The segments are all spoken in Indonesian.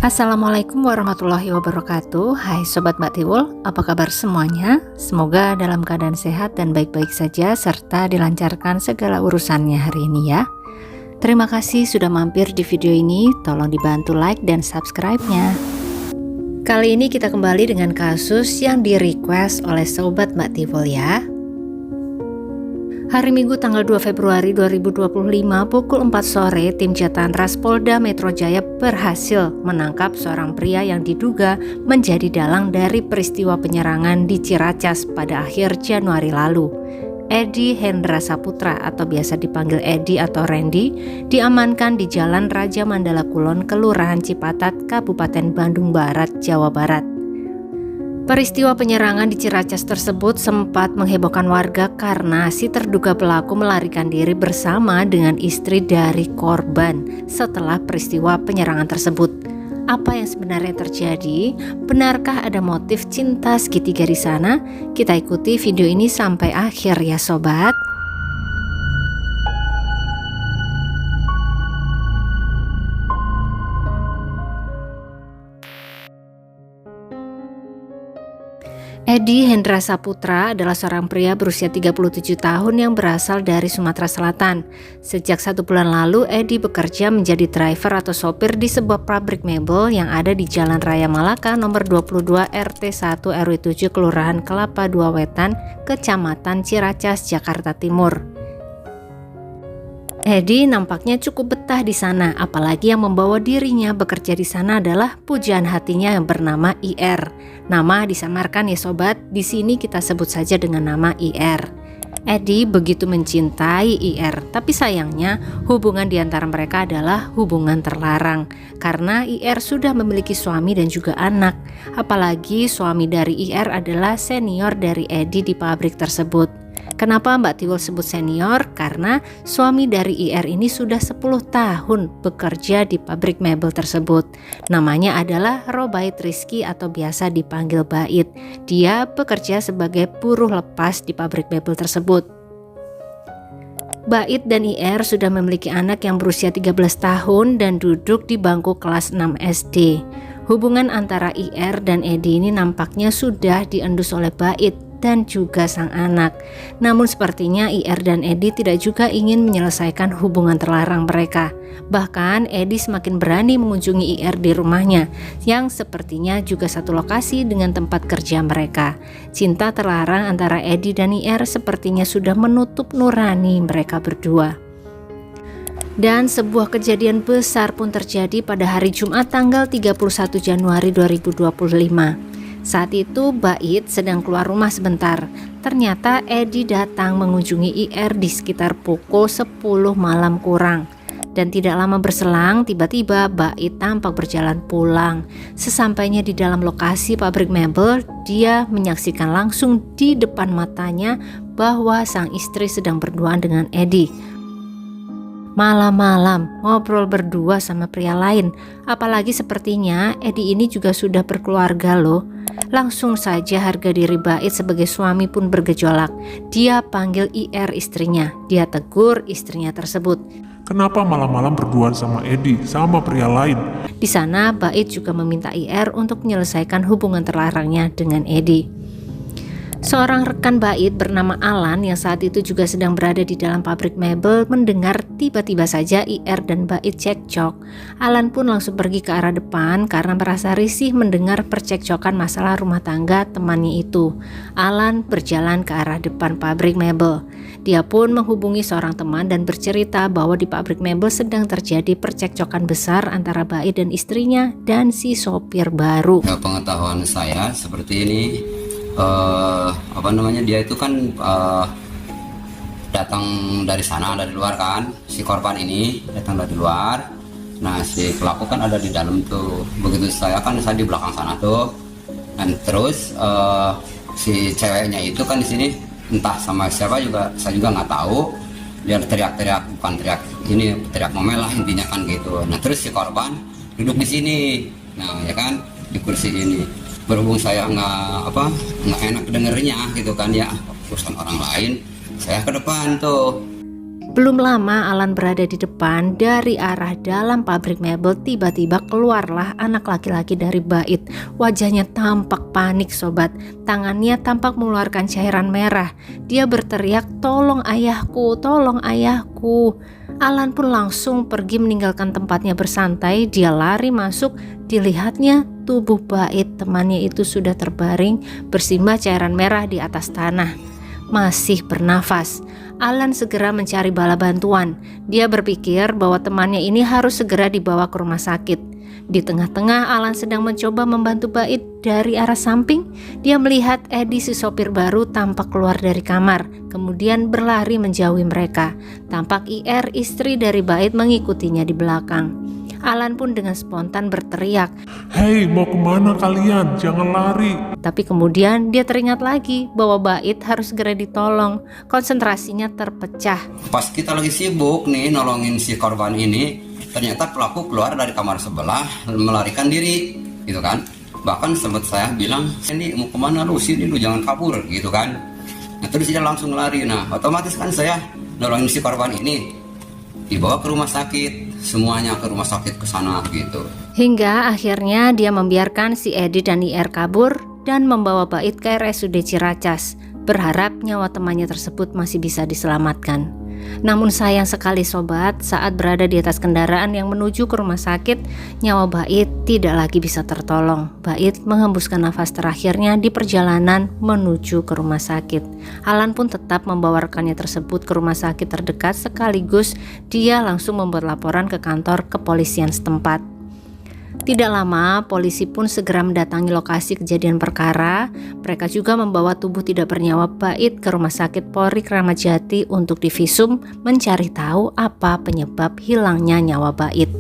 Assalamualaikum warahmatullahi wabarakatuh. Hai Sobat Mbak Tiwul, apa kabar semuanya? Semoga dalam keadaan sehat dan baik-baik saja serta dilancarkan segala urusannya hari ini ya. Terima kasih sudah mampir di video ini, tolong dibantu like dan subscribe-nya. Kali ini kita kembali dengan kasus yang di-request oleh Sobat Mbak Tiwul ya. Hari Minggu tanggal 2 Februari 2025 pukul 4 sore, tim Jatan-Ras Polda Metro Jaya berhasil menangkap seorang pria yang diduga menjadi dalang dari peristiwa penyerangan di Ciracas pada akhir Januari lalu. Edi Hendra Saputra atau biasa dipanggil Edi atau Randy diamankan di Jalan Raja Mandala Kulon, Kelurahan Cipatat, Kabupaten Bandung Barat, Jawa Barat. Peristiwa penyerangan di Ciracas tersebut sempat menghebohkan warga karena si terduga pelaku melarikan diri bersama dengan istri dari korban setelah peristiwa penyerangan tersebut. Apa yang sebenarnya terjadi? Benarkah ada motif cinta segitiga di sana? Kita ikuti video ini sampai akhir ya sobat. Edi Hendra Saputra adalah seorang pria berusia 37 tahun yang berasal dari Sumatera Selatan. Sejak 1 bulan lalu, Edi bekerja menjadi driver atau sopir di sebuah pabrik mebel yang ada di Jalan Raya Malaka nomor 22 RT 1 RW 7 Kelurahan Kelapa II Wetan, Kecamatan Ciracas, Jakarta Timur. Edi nampaknya cukup betah di sana, apalagi yang membawa dirinya bekerja di sana adalah pujaan hatinya yang bernama IR. Nama disamarkan ya sobat, di sini kita sebut saja dengan nama IR. Edi begitu mencintai IR, tapi sayangnya hubungan di antara mereka adalah hubungan terlarang karena IR sudah memiliki suami dan juga anak. Apalagi suami dari IR adalah senior dari Edi di pabrik tersebut. Kenapa Mbak Tiwul sebut senior? Karena suami dari IR ini sudah 10 tahun bekerja di pabrik mebel tersebut. Namanya adalah Robait Rizky atau biasa dipanggil Bait. Dia bekerja sebagai buruh lepas di pabrik mebel tersebut. Bait dan IR sudah memiliki anak yang berusia 13 tahun dan duduk di bangku kelas 6 SD. Hubungan antara IR dan Edi ini nampaknya sudah diendus oleh Bait dan juga sang anak. Namun sepertinya IR dan Edi tidak juga ingin menyelesaikan hubungan terlarang mereka. Bahkan Edi semakin berani mengunjungi IR di rumahnya yang sepertinya juga satu lokasi dengan tempat kerja mereka. Cinta terlarang antara Edi dan IR sepertinya sudah menutup nurani mereka berdua. Dan sebuah kejadian besar pun terjadi pada hari Jumat tanggal 31 Januari 2025. Saat itu Bait sedang keluar rumah sebentar. Ternyata Edi datang mengunjungi IR di sekitar pukul 10 malam kurang. Dan tidak lama berselang tiba-tiba Bait tampak berjalan pulang. Sesampainya di dalam lokasi pabrik mebel, dia menyaksikan langsung di depan matanya bahwa sang istri sedang berduaan dengan Edi. Malam-malam ngobrol berdua sama pria lain. Apalagi sepertinya Edi ini juga sudah berkeluarga loh. Langsung saja harga diri Bait sebagai suami pun bergejolak. Dia panggil IR istrinya. Dia tegur istrinya tersebut. Kenapa malam-malam berduaan sama Edi, sama pria lain? Di sana Bait juga meminta IR untuk menyelesaikan hubungan terlarangnya dengan Edi. Seorang rekan Bait bernama Alan yang saat itu juga sedang berada di dalam pabrik mebel mendengar tiba-tiba saja IR dan Bait cekcok. Alan pun langsung pergi ke arah depan karena merasa risih mendengar percekcokan masalah rumah tangga temannya itu. Alan berjalan ke arah depan pabrik mebel. Dia pun menghubungi seorang teman dan bercerita bahwa di pabrik mebel sedang terjadi percekcokan besar antara Bait dan istrinya dan si sopir baru. Pengetahuan saya seperti ini. Dia itu kan datang dari sana, dari luar kan, si korban ini datang dari luar. Nah si pelaku kan ada di dalam tuh. Begitu saya di belakang sana tuh, dan terus si ceweknya itu kan di sini entah sama siapa juga, saya juga nggak tahu. Dia teriak-teriak, bukan teriak ini, teriak ngomel lah intinya kan gitu. Nah terus si korban duduk di sini, nah ya kan di kursi ini. Berhubung saya nggak enak dengernya gitu kan ya, urusan orang lain, saya ke depan tuh. Belum lama Alan berada di depan, dari arah dalam pabrik mebel tiba-tiba keluarlah anak laki-laki dari bait. Wajahnya tampak panik sobat, tangannya tampak mengeluarkan cairan merah. Dia berteriak, "Tolong ayahku, tolong ayahku." Alan pun langsung pergi meninggalkan tempatnya bersantai. Dia lari masuk, dilihatnya tubuh bait temannya itu sudah terbaring bersimbah cairan merah di atas tanah, masih bernafas. Alan segera mencari bala bantuan. Dia berpikir bahwa temannya ini harus segera dibawa ke rumah sakit. Di tengah-tengah Alan sedang mencoba membantu bait dari arah samping, dia melihat Eddie si sopir baru tampak keluar dari kamar, kemudian berlari menjauhi mereka. Tampak IR istri dari bait mengikutinya di belakang. Alan pun dengan spontan berteriak, "Hei, mau kemana kalian? Jangan lari!" tapi kemudian dia teringat lagi bahwa bait harus segera ditolong. Konsentrasinya terpecah. Pas kita lagi sibuk nih nolongin si korban ini, ternyata pelaku keluar dari kamar sebelah melarikan diri, gitu kan. Bahkan sempat saya bilang, "Ini mau kemana lu? Sini lu, jangan kabur," gitu kan. Nah, terus dia langsung lari. Nah, otomatis kan saya nolongin si korban ini, dibawa ke rumah sakit, semuanya ke rumah sakit ke sana gitu. Hingga akhirnya dia membiarkan si Eddie dan IR kabur dan membawa bait ke RSUD Ciracas, berharap nyawa temannya tersebut masih bisa diselamatkan. Namun sayang sekali sobat, saat berada di atas kendaraan yang menuju ke rumah sakit, nyawa bait tidak lagi bisa tertolong. Bait menghembuskan nafas terakhirnya di perjalanan menuju ke rumah sakit. Alan pun tetap membawa rekannya tersebut ke rumah sakit terdekat, sekaligus dia langsung membuat laporan ke kantor kepolisian setempat. Tidak lama, polisi pun segera mendatangi lokasi kejadian perkara. Mereka juga membawa tubuh tidak bernyawa bait ke Rumah Sakit Polri Kramat Jati untuk divisum, mencari tahu apa penyebab hilangnya nyawa bait.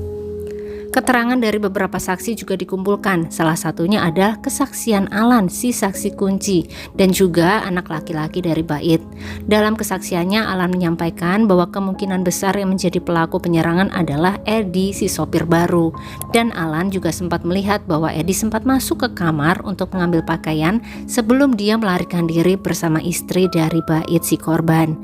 Keterangan dari beberapa saksi juga dikumpulkan. Salah satunya ada kesaksian Alan, si saksi kunci, dan juga anak laki-laki dari bait. Dalam kesaksiannya, Alan menyampaikan bahwa kemungkinan besar yang menjadi pelaku penyerangan adalah Eddie, si sopir baru. Dan Alan juga sempat melihat bahwa Eddie sempat masuk ke kamar untuk mengambil pakaian sebelum dia melarikan diri bersama istri dari bait si korban.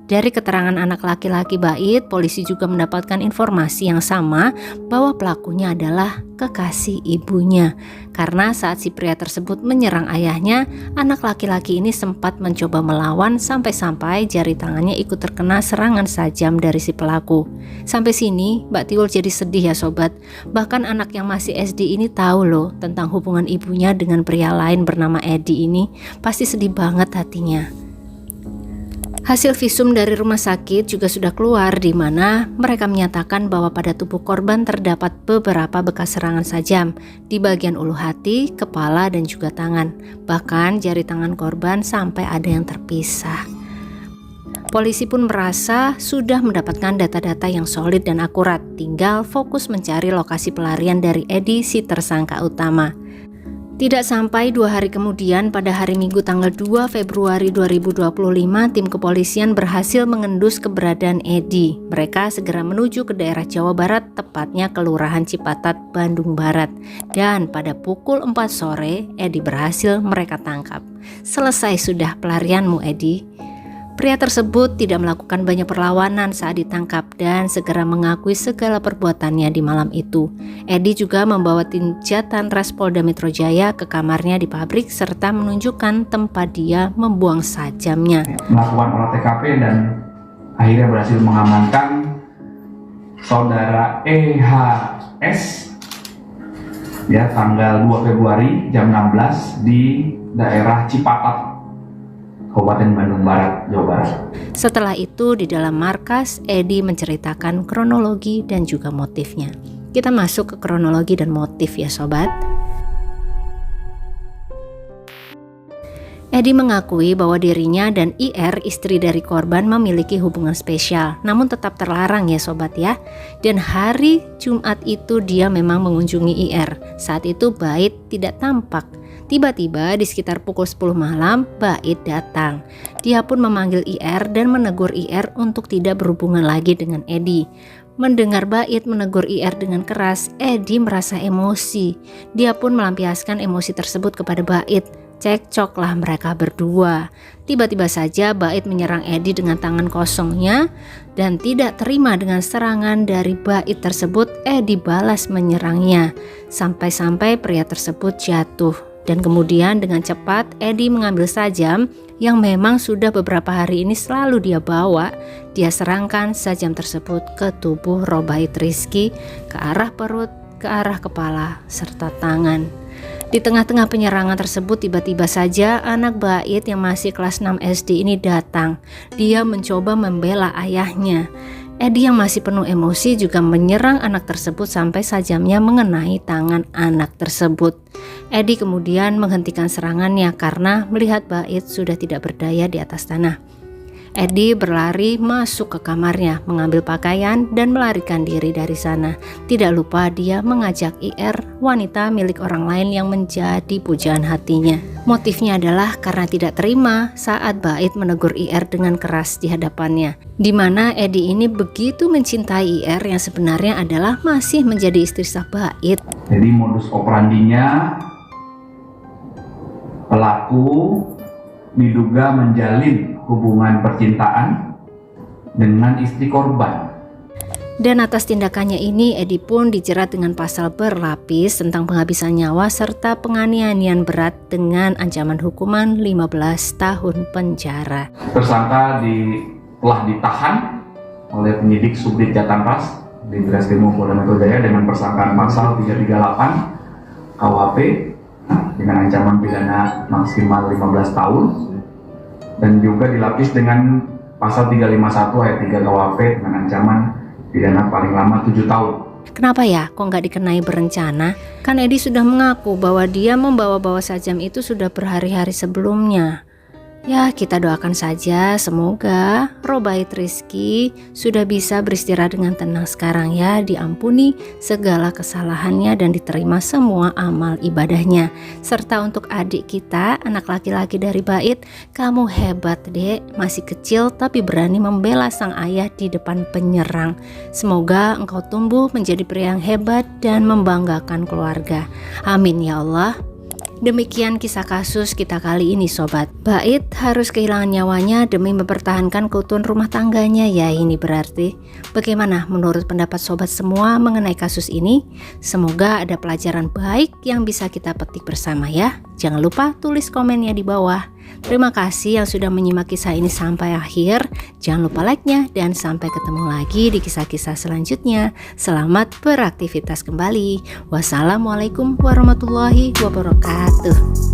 Dari keterangan anak laki-laki bait, polisi juga mendapatkan informasi yang sama bahwa pelakunya adalah kekasih ibunya. Karena saat si pria tersebut menyerang ayahnya, anak laki-laki ini sempat mencoba melawan sampai-sampai jari tangannya ikut terkena serangan sajam dari si pelaku. Sampai sini Mbak Tiwul jadi sedih ya sobat. Bahkan anak yang masih SD ini tahu loh tentang hubungan ibunya dengan pria lain bernama Eddie ini. Pasti sedih banget hatinya. Hasil visum dari rumah sakit juga sudah keluar, di mana mereka menyatakan bahwa pada tubuh korban terdapat beberapa bekas serangan sajam di bagian ulu hati, kepala, dan juga tangan. Bahkan jari tangan korban sampai ada yang terpisah. Polisi pun merasa sudah mendapatkan data-data yang solid dan akurat, tinggal fokus mencari lokasi pelarian dari Eddie, si tersangka utama. Tidak sampai 2 hari kemudian, pada hari Minggu tanggal 2 Februari 2025, tim kepolisian berhasil mengendus keberadaan Eddie. Mereka segera menuju ke daerah Jawa Barat, tepatnya Kelurahan Cipatat, Bandung Barat. Dan pada pukul 4 sore, Eddie berhasil mereka tangkap. Selesai sudah pelarianmu, Eddie. Pria tersebut tidak melakukan banyak perlawanan saat ditangkap dan segera mengakui segala perbuatannya di malam itu. Eddie juga membawa tim Jatan-Ras Polda Metro Jaya ke kamarnya di pabrik serta menunjukkan tempat dia membuang sajamnya. Melakukan olah TKP dan akhirnya berhasil mengamankan saudara EHS ya tanggal 2 Februari jam 16 di daerah Cipatat, Kabupaten Bandung Barat, Jawa Barat. Setelah itu di dalam markas, Eddie menceritakan kronologi dan juga motifnya. Kita masuk ke kronologi dan motif ya sobat. Eddie mengakui bahwa dirinya dan IR, istri dari korban, memiliki hubungan spesial, namun tetap terlarang ya sobat ya. Dan hari Jumat itu dia memang mengunjungi IR. Saat itu bait tidak tampak. Tiba-tiba di sekitar pukul 10 malam, bait datang. Dia pun memanggil IR dan menegur IR untuk tidak berhubungan lagi dengan Eddie. Mendengar bait menegur IR dengan keras, Eddie merasa emosi. Dia pun melampiaskan emosi tersebut kepada bait. Cekcoklah mereka berdua. Tiba-tiba saja Bait menyerang Edi dengan tangan kosongnya dan tidak terima dengan serangan dari Bait tersebut, Edi balas menyerangnya sampai-sampai pria tersebut jatuh. Dan kemudian dengan cepat Edi mengambil sajam yang memang sudah beberapa hari ini selalu dia bawa. Dia serangkan sajam tersebut ke tubuh Robait Rizky, ke arah perut, ke arah kepala, serta tangan. Di tengah-tengah penyerangan tersebut tiba-tiba saja anak Bait yang masih kelas 6 SD ini datang. Dia mencoba membela ayahnya. Edi yang masih penuh emosi juga menyerang anak tersebut sampai sajamnya mengenai tangan anak tersebut. Edi kemudian menghentikan serangannya karena melihat Bait sudah tidak berdaya di atas tanah. Edi berlari masuk ke kamarnya, mengambil pakaian dan melarikan diri dari sana. Tidak lupa dia mengajak IR, wanita milik orang lain yang menjadi pujaan hatinya. Motifnya adalah karena tidak terima saat Bait menegur IR dengan keras di hadapannya. Di mana Edi ini begitu mencintai IR yang sebenarnya adalah masih menjadi istri sah Bait. Jadi modus operandinya, pelaku diduga menjalin hubungan percintaan dengan istri korban. Dan atas tindakannya ini Edi pun dijerat dengan pasal berlapis tentang penghabisan nyawa serta penganiayaan berat dengan ancaman hukuman 15 tahun penjara. Tersangka telah ditahan oleh penyidik Subdit Jatanras di Treskrimum Polda Metro Jaya dengan persangkaan pasal 338 KUHP dengan ancaman pidana maksimal 15 tahun dan juga dilapis dengan pasal 351 ayat 3 KUHP dengan ancaman pidana paling lama 7 tahun. Kenapa ya kok nggak dikenai berencana? Kan Edi sudah mengaku bahwa dia membawa-bawa sajam itu sudah berhari-hari sebelumnya. Ya, kita doakan saja semoga Robait Rizky sudah bisa beristirahat dengan tenang sekarang ya, diampuni segala kesalahannya dan diterima semua amal ibadahnya. Serta untuk adik kita, anak laki-laki dari Bait, kamu hebat dek, masih kecil tapi berani membela sang ayah di depan penyerang. Semoga engkau tumbuh menjadi pria yang hebat dan membanggakan keluarga. Amin ya Allah. Demikian kisah kasus kita kali ini sobat. Bait harus kehilangan nyawanya demi mempertahankan keutuhan rumah tangganya ya ini berarti. Bagaimana menurut pendapat sobat semua mengenai kasus ini? Semoga ada pelajaran baik yang bisa kita petik bersama ya. Jangan lupa tulis komennya di bawah. Terima kasih yang sudah menyimak kisah ini sampai akhir. Jangan lupa like-nya dan sampai ketemu lagi di kisah-kisah selanjutnya. Selamat beraktivitas kembali. Wassalamualaikum warahmatullahi wabarakatuh.